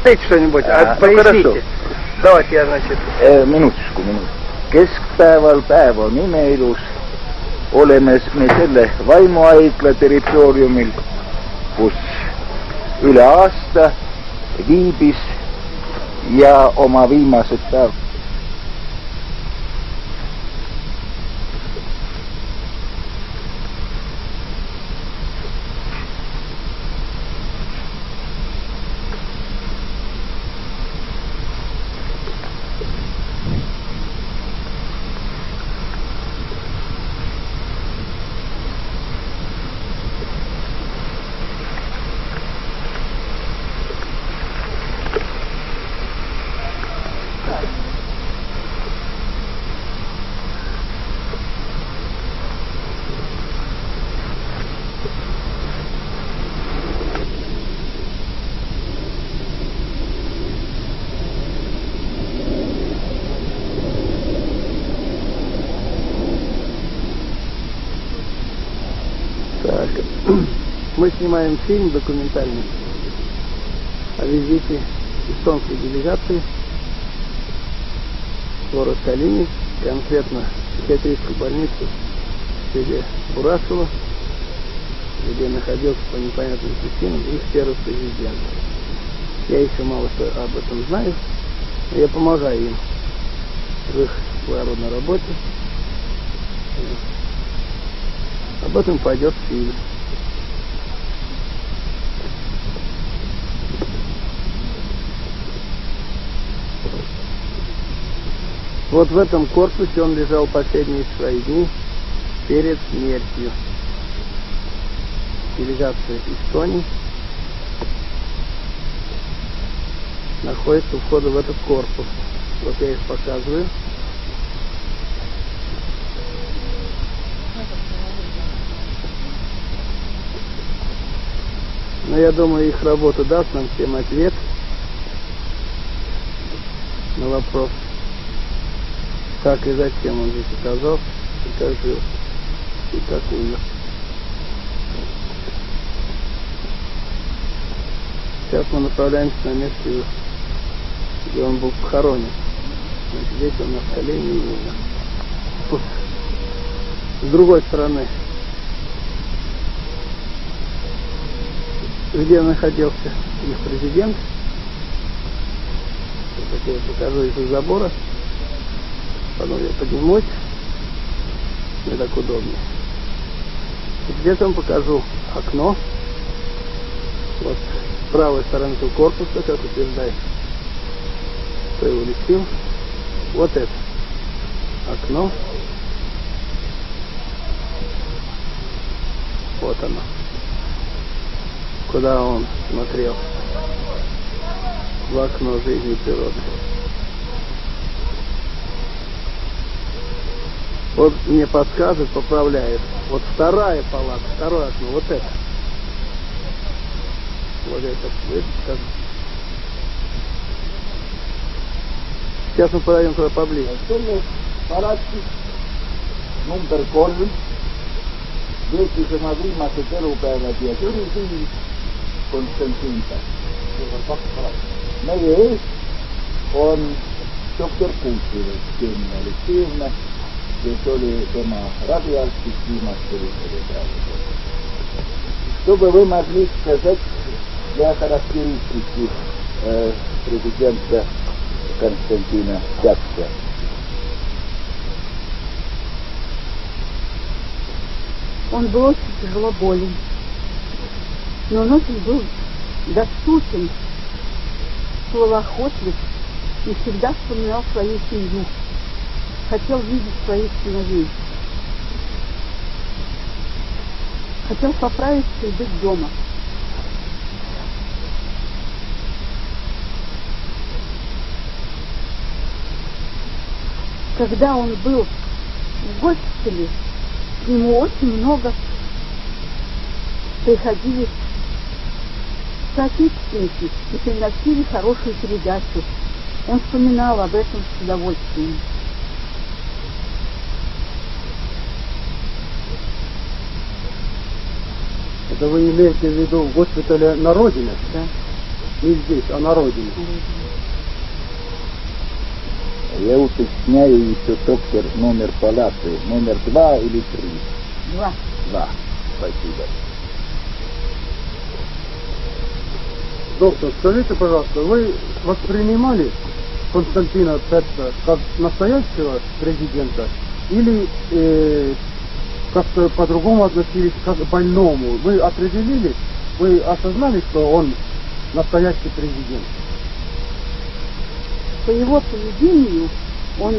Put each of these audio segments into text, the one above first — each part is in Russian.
Спейте что-нибудь, поясните. Давайте я, значит... Minutku. Keskpäeval päev on imeilus. Oleme me selle vaimuhaigla territooriumil, kus üle aasta viibis ja oma viimased päevad. Мы снимаем фильм документальный о визите эстонской делегации в город Калининград, конкретно в психиатрическую больницу в селе Бурашево, где находился по непонятным причинам их первый президент. Я еще мало что об этом знаю, но я помогаю им в их благородной работе. Об этом пойдет фильм. Вот в этом корпусе он лежал последние свои дни перед смертью. Делегация Эстонии находится у входа в этот корпус. Вот я их показываю. Но я думаю, их работа даст нам всем ответ на вопрос, как и зачем он здесь оказался, и как жил, и как умер. Сейчас мы направляемся на место, где он был похоронен. Значит, здесь он на колене и умер. Тут, с другой стороны, где находился их президент. Вот я покажу из-за забора. Потом я поднимусь. Мне так удобнее. Где-то вам покажу окно. Вот с правой стороны этого корпуса, как утверждает, кто его лечил. Вот это окно. Вот оно. Куда он смотрел в окно жизни и природы. Вот мне подсказывает, поправляет. Вот вторая палата, второе окно, вот это. Вот это. Сейчас мы подойдем туда поближе. Number 3. Veetisema viimased elupäevad ja suri siin Konstantinka. Meie ees on doktor Putin, Ksenija Aleksejevna, kes oli tema raviarstist viimastel päevadel. Чтобы вы могли сказать для характеристики президента Константина Дякса. Он был очень тяжело болен, но он очень был доступен, словоохотлив и всегда вспоминал свою семью, хотел видеть своих сыновей, хотел поправиться и быть дома. Когда он был в госпитале, к нему очень много приходили соотечественники и приносили хорошую передачу. Он вспоминал об этом с удовольствием. Это вы имеете в виду в госпитале на родине? Да. Не здесь, а на родине. Я уточняю еще, доктор, номер палаты. Номер 2 или 3? 2. 2. Спасибо. Доктор, скажите, пожалуйста, вы воспринимали Константина Петца как настоящего президента или как-то по-другому относились как к больному? Вы определили, вы осознали, что он настоящий президент? По его поведению он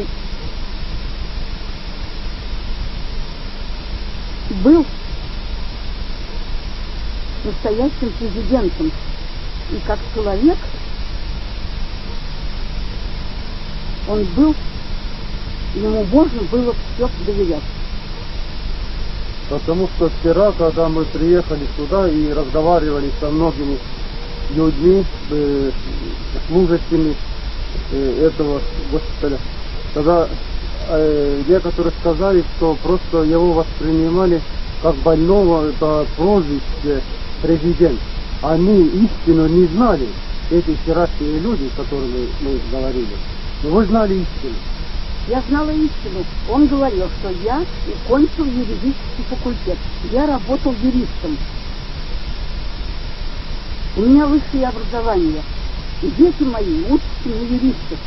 был настоящим президентом. И как человек он был, ему можно было все доверять. Потому что вчера, когда мы приехали сюда и разговаривали со многими людьми, служащими этого госпиталя, тогда некоторые сказали, что просто его воспринимали как больного по прозвище президент. Они истину не знали, эти вчерашние люди, с которыми мы говорили. Но вы знали истину. Я знала истину. Он говорил, что я кончил юридический факультет. Я работал юристом. У меня высшее образование. И дети мои учатся на юристов.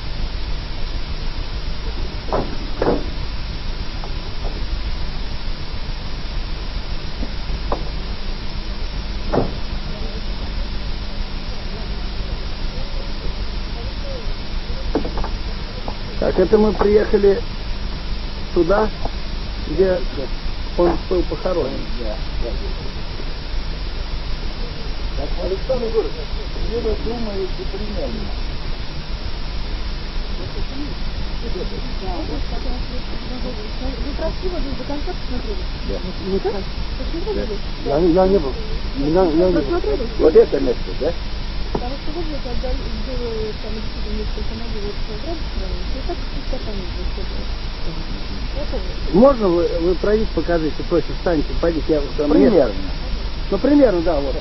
Так, это мы приехали туда, где он был похоронен. Да. Так, Александр Егорович, что вы думаете примерно? Вы красиво до конца посмотрели? Я не был. Я не был. Вот это место, да? Потому что вы когда сделали там действительно несколько могилок градусов, и так чистота не будет. Можно вы пройдите, покажите, проще встаньте, пойдите, я там Примерно. Ну, примерно, да, вот.